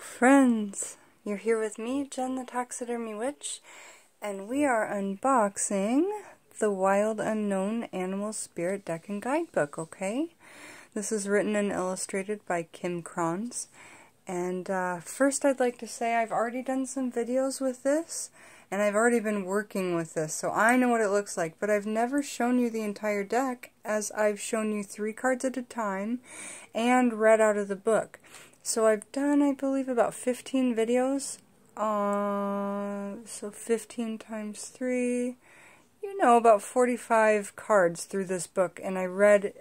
friends, you're here with me, Jen the Taxidermy Witch, and we are unboxing the Wild Unknown Animal Spirit Deck and Guidebook, okay? This is written and illustrated by Kim Kronz, and first I'd like to say I've already done some videos with this, and I've already been working with this, so I know what it looks like, but I've never shown you the entire deck, as I've shown you 3 cards at a time, and read out of the book. So I've done, I believe, about 15 videos, so 15 times 3, you know, about 45 cards through this book, and I read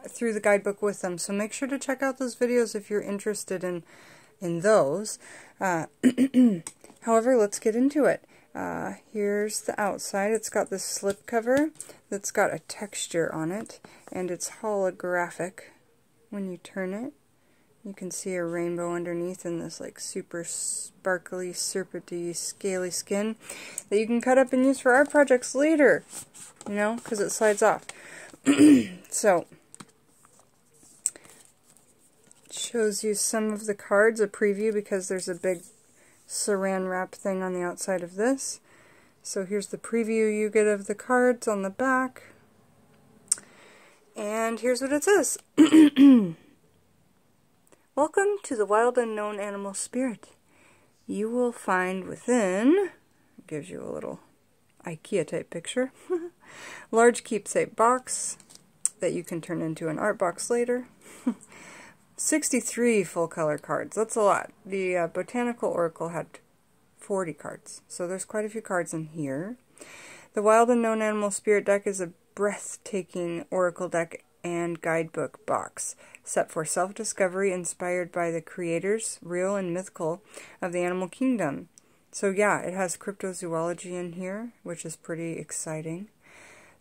through the guidebook with them, so make sure to check out those videos if you're interested in those. However, let's get into it. Here's the outside. It's got this slip cover that's got a texture on it, and it's holographic. When you turn it, you can see a rainbow underneath and this like super sparkly, serpenty, scaly skin that you can cut up and use for art projects later, you know, because it slides off. So, it shows you some of the cards, a preview, because there's a big saran wrap thing on the outside of this. So here's the preview you get of the cards on the back. And here's what it says. Welcome to the Wild Unknown Animal Spirit. You will find within, gives you a little IKEA type picture, large keepsake box that you can turn into an art box later. 63 full color cards. That's a lot. The Botanical Oracle had 40 cards, so there's quite a few cards in here. The Wild Unknown Animal Spirit deck is a breathtaking oracle deck and guidebook box set for self-discovery, inspired by the creators, real and mythical, of the animal kingdom. So yeah, it has cryptozoology in here, which is pretty exciting.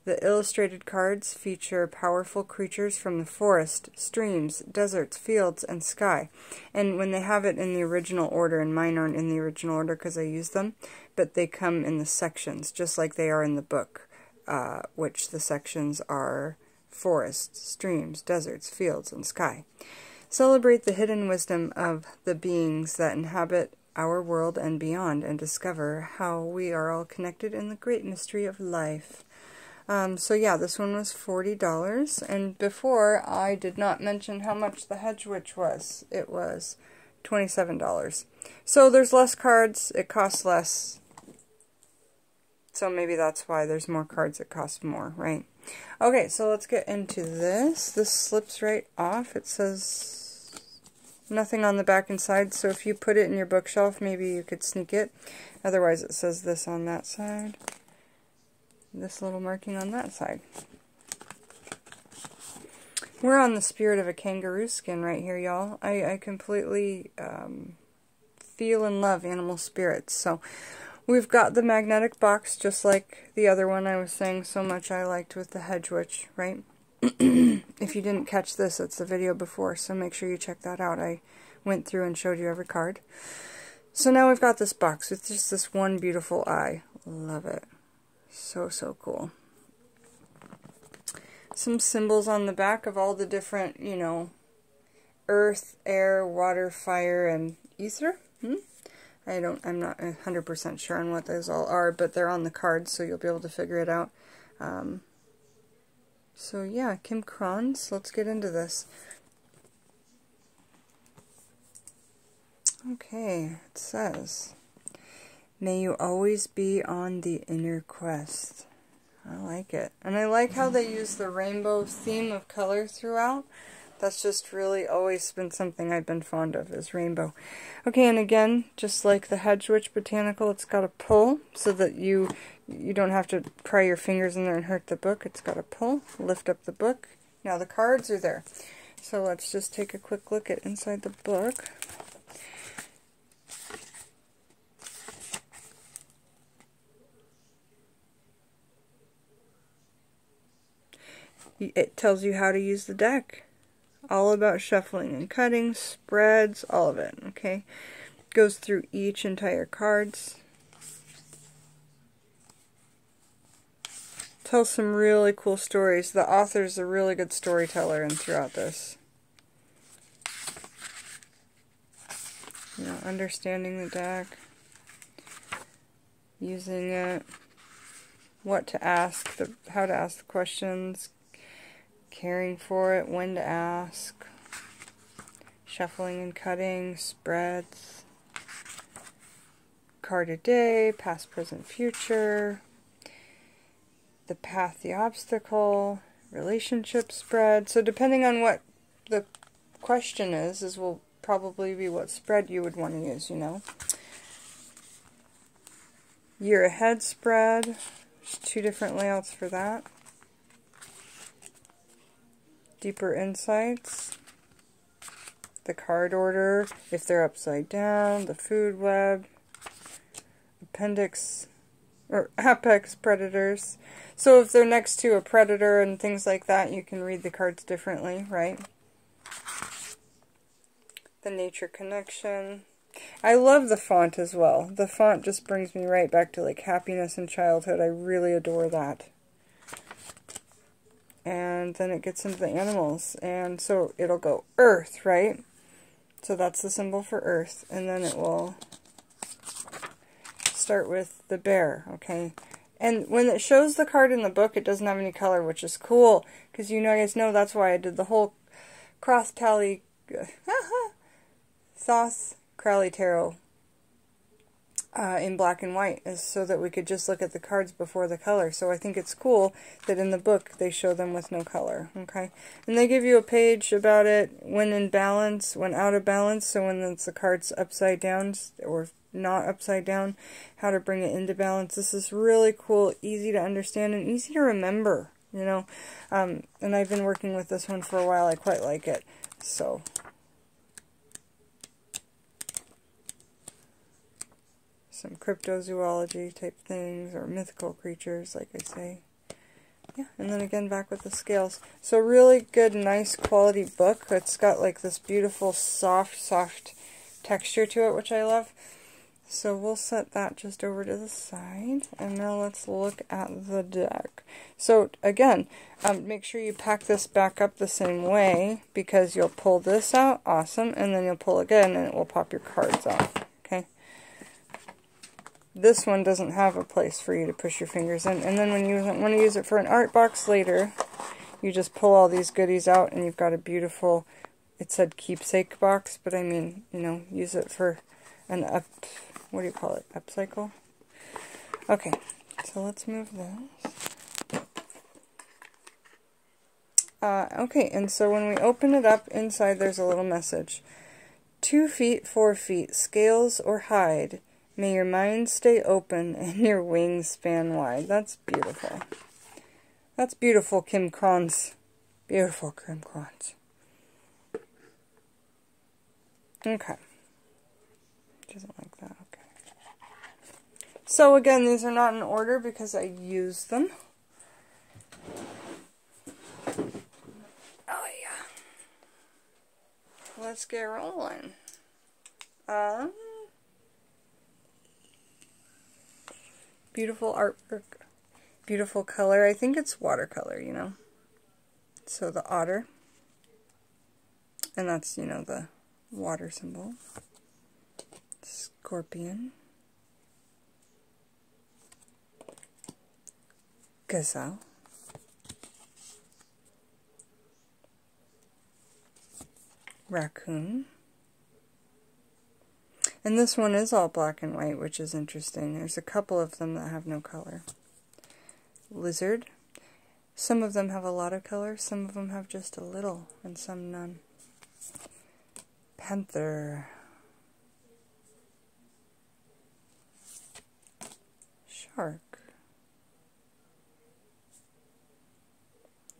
The illustrated cards feature powerful creatures from the forest, streams, deserts, fields, and sky. And when they have it in the original order, and mine aren't in the original order because I use them, but they come in the sections, just like they are in the book, which the sections are forests, streams, deserts, fields, and sky. Celebrate the hidden wisdom of the beings that inhabit our world and beyond, and discover how we are all connected in the great mystery of life. So yeah, this one was $40, and before I did not mention how much the Hedge Witch was. It was $27. So there's less cards, it costs less, so maybe that's why there's more cards that cost more, right? Okay, so let's get into this. This slips right off. It says nothing on the back and side, so if you put it in your bookshelf, maybe you could sneak it. Otherwise, it says this on that side. This little marking on that side. We're on the spirit of a kangaroo skin right here, y'all. I completely feel and love animal spirits. So we've got the magnetic box, just like the other one I was saying so much I liked with the Hedge Witch, right? If you didn't catch this, it's the video before, so make sure you check that out. I went through and showed you every card. So now we've got this box with just this one beautiful eye. Love it. So, so cool. Some symbols on the back of all the different, you know, earth, air, water, fire, and ether. I'm not 100% sure on what those all are, but they're on the cards, so you'll be able to figure it out. So yeah, Kim Kronz, let's get into this. Okay, it says, may you always be on the inner quest. I like it. And I like how they use the rainbow theme of color throughout. That's just really always been something I've been fond of, is rainbow. Okay, and again, just like the Hedge Witch Botanical, it's got a pull so that you don't have to pry your fingers in there and hurt the book. It's got a pull. Lift up the book. Now the cards are there. So let's just take a quick look at inside the book. It tells you how to use the deck. All about shuffling and cutting, spreads, all of it, okay? Goes through each entire cards. Tells some really cool stories. The author's a really good storyteller and throughout this. You know, understanding the deck, using it, what to ask, how to ask the questions, caring for it, when to ask, shuffling and cutting, spreads, card a day, past, present, future, the path, the obstacle, relationship spread. So depending on what the question is will probably be what spread you would want to use, you know. Year ahead spread. There's 2 different layouts for that. Deeper insights. The card order, if they're upside down, the food web, appendix, or apex predators. So if they're next to a predator and things like that, you can read the cards differently, right? The nature connection. I love the font as well. The font just brings me right back to like happiness and childhood. I really adore that. And then it gets into the animals. And so it'll go earth, right? So that's the symbol for earth. And then it will start with the bear, okay? And when it shows the card in the book, it doesn't have any color, which is cool. Because you guys know that's why I did the whole cross tally Sauce Crowley Tarot in black and white, is so that we could just look at the cards before the color. So I think it's cool that in the book they show them with no color, okay? And they give you a page about it when in balance, when out of balance, so when it's the card's upside down or not upside down, how to bring it into balance. This is really cool, easy to understand, and easy to remember, you know. And I've been working with this one for a while. I quite like it. So some cryptozoology type things, or mythical creatures, like I say. Yeah, and then again back with the scales. So really good, nice quality book. It's got like this beautiful soft texture to it, which I love. So we'll set that just over to the side, and now let's look at the deck. So again, make sure you pack this back up the same way, because you'll pull this out, awesome, and then you'll pull again and it will pop your cards off, okay? This one doesn't have a place for you to push your fingers in, and then when you want to use it for an art box later, you just pull all these goodies out and you've got a beautiful, it said keepsake box, but I mean, you know, use it for an what do you call it, upcycle? Okay, so let's move this. Okay, and so when we open it up, inside there's a little message. 2 feet, 4 feet, scales or hide. May your mind stay open and your wings span wide. That's beautiful. That's beautiful, Kim Kronz. Beautiful, Kim Kronz. Okay. Doesn't like that, okay. So again, these are not in order because I use them. Oh yeah. Let's get rolling. Beautiful artwork. Beautiful color. I think it's watercolor, you know. So the otter. And that's, you know, the water symbol. Scorpion. Gazelle. Raccoon. And this one is all black and white, which is interesting. There's a couple of them that have no color. Lizard. Some of them have a lot of color, some of them have just a little, and some none. Panther. Shark.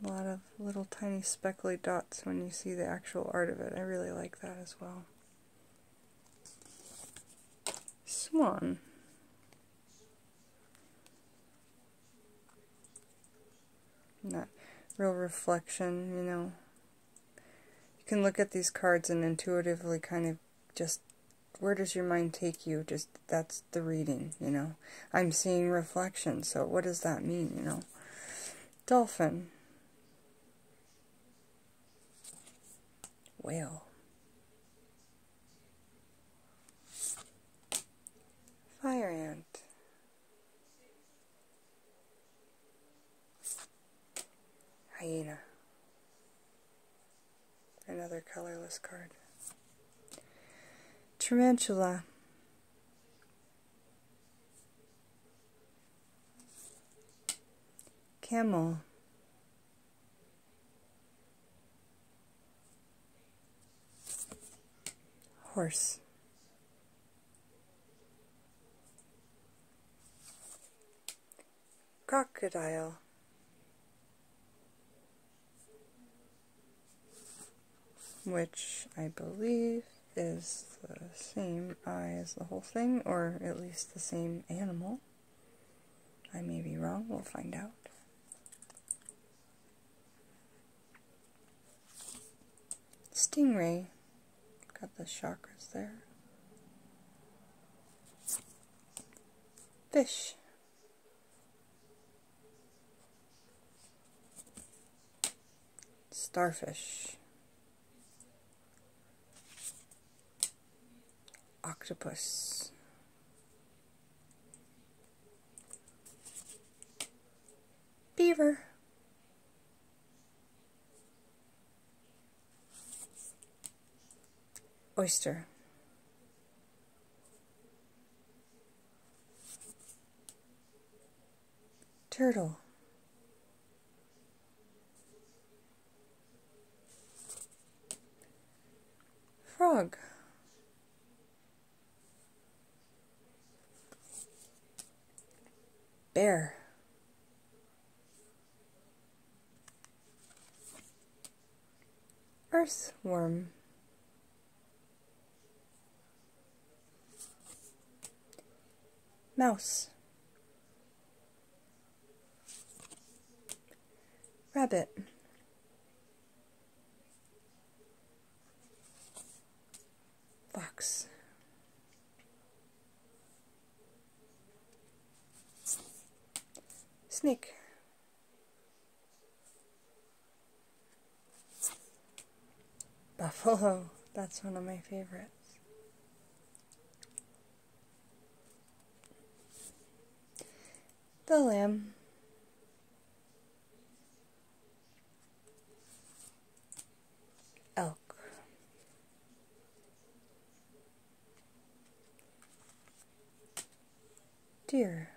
A lot of little tiny speckly dots when you see the actual art of it. I really like that as well. Swan. Not real reflection, you know. You can look at these cards and intuitively kind of just, where does your mind take you? Just, that's the reading, you know. I'm seeing reflection, so what does that mean, you know? Dolphin. Whale. another colorless card. Tarantula. Camel. Horse. Crocodile. Which I believe is the same eye as the whole thing, or at least the same animal. I may be wrong, we'll find out. Stingray. Got the chakras there. Fish. Starfish. Octopus. Beaver. Oyster. Turtle. Frog. Bear. Earthworm. Mouse. Rabbit. Fox. Snake. Buffalo. That's one of my favorites. The lamb. Elk. Deer.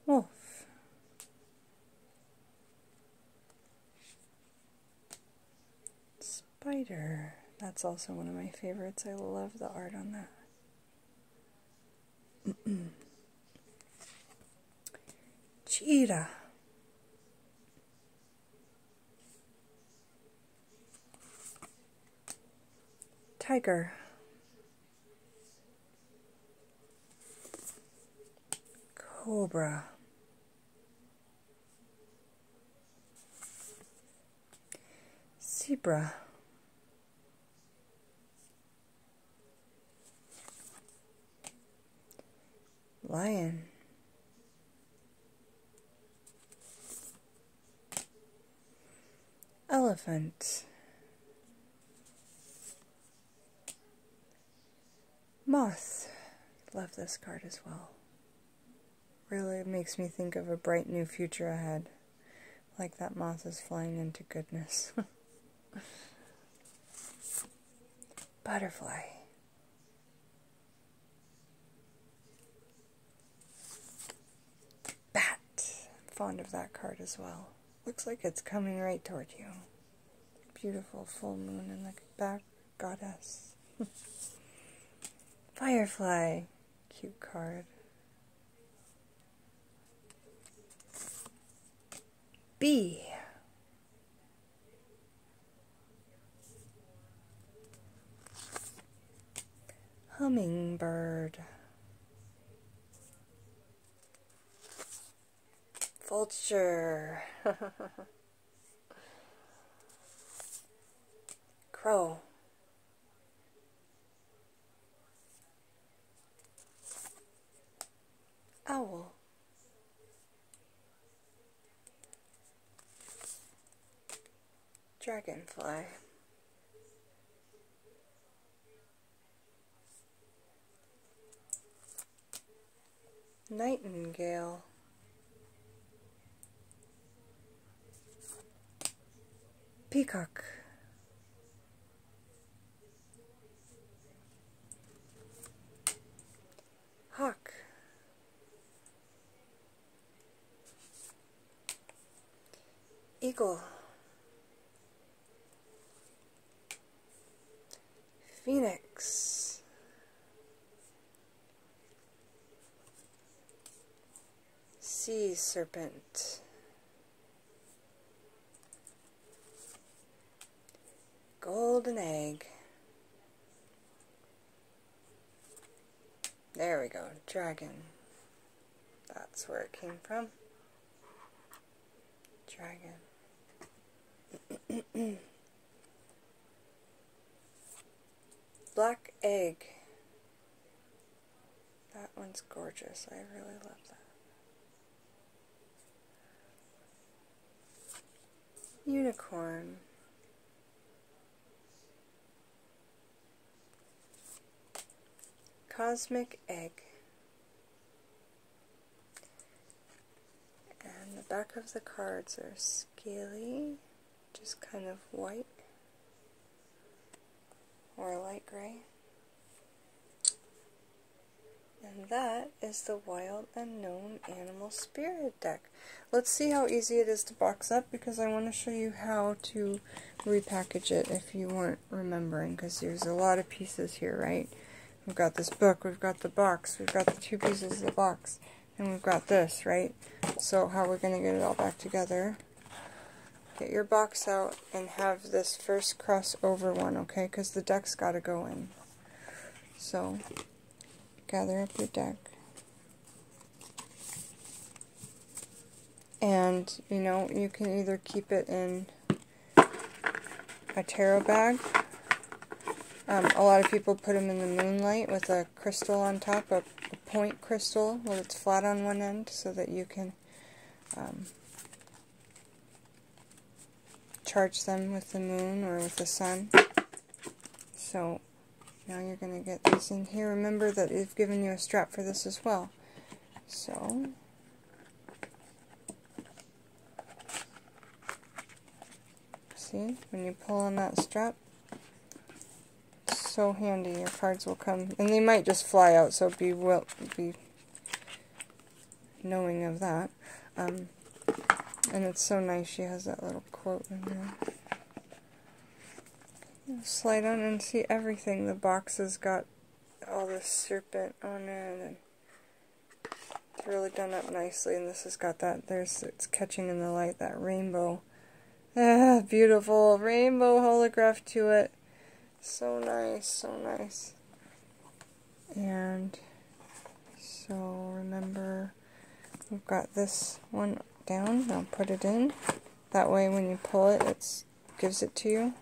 Wolf. Spider. That's also one of my favorites. I love the art on that. Cheetah. Tiger. Cobra. Zebra. Lion. Elephant. Moth. Love this card as well. Really makes me think of a bright new future ahead. Like that moth is flying into goodness. Butterfly. Bat. I'm fond of that card as well. Looks like it's coming right toward you. Beautiful full moon in the back, goddess. Firefly. Cute card. Bee. Hummingbird. Vulture. Crow. Owl. Dragonfly. Nightingale. peacock. Hawk. Eagle. Phoenix. Sea serpent. Golden egg. There we go, dragon. That's where it came from. Dragon. Black egg. That one's gorgeous. I really love that. Unicorn. Cosmic egg. And the back of the cards are scaly, just kind of white or light gray. And that is the Wild Unknown Animal Spirit deck. Let's see how easy it is to box up, because I want to show you how to repackage it if you weren't remembering, because there's a lot of pieces here, right? We've got this book, we've got the box, we've got the two pieces of the box, and we've got this, right? So how we're going to get it all back together. Get your box out and have this first crossover one, okay? Because the deck's got to go in. So, gather up your deck. And, you know, you can either keep it in a tarot bag. A lot of people put them in the moonlight with a crystal on top, a point crystal where it's flat on one end, so that you can charge them with the moon or with the sun. So now you're going to get these in here. Remember that they've given you a strap for this as well. So see, when you pull on that strap, it's so handy. Your cards will come, and they might just fly out, so be knowing of that. And it's so nice, she has that little quote in there. Slide on and see everything. The box has got all the serpent on it, and it's really done up nicely. And this has got that, it's catching in the light, that rainbow. Ah, beautiful rainbow holograph to it. So nice, so nice. And so remember, we've got this one down. Now put it in. That way when you pull it, it gives it to you.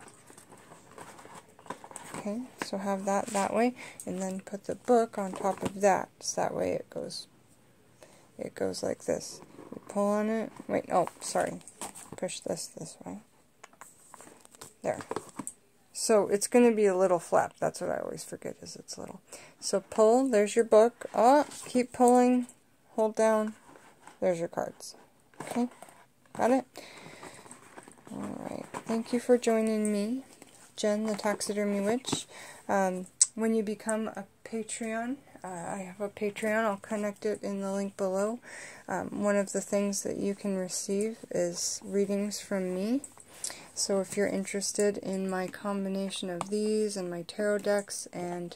Okay, so have that way, and then put the book on top of that. So that way it goes like this. You pull on it. Wait, oh, sorry. Push this way. There. So it's going to be a little flap. That's what I always forget, is it's little. So pull. There's your book. Oh, keep pulling. Hold down. There's your cards. Okay, got it? Alright, thank you for joining me, Jen the Taxidermy Witch. When you become a Patreon, I have a Patreon, I'll connect it in the link below. One of the things that you can receive is readings from me. So if you're interested in my combination of these and my tarot decks and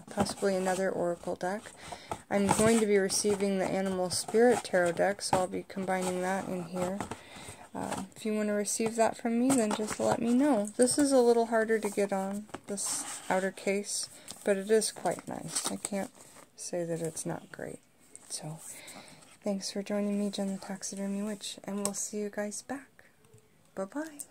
possibly another oracle deck, I'm going to be receiving the Animal Spirit Tarot deck, so I'll be combining that in here. If you want to receive that from me, then just let me know. This is a little harder to get on, this outer case, but it is quite nice. I can't say that it's not great. So, thanks for joining me, Jen the Taxidermy Witch, and we'll see you guys back. Bye-bye.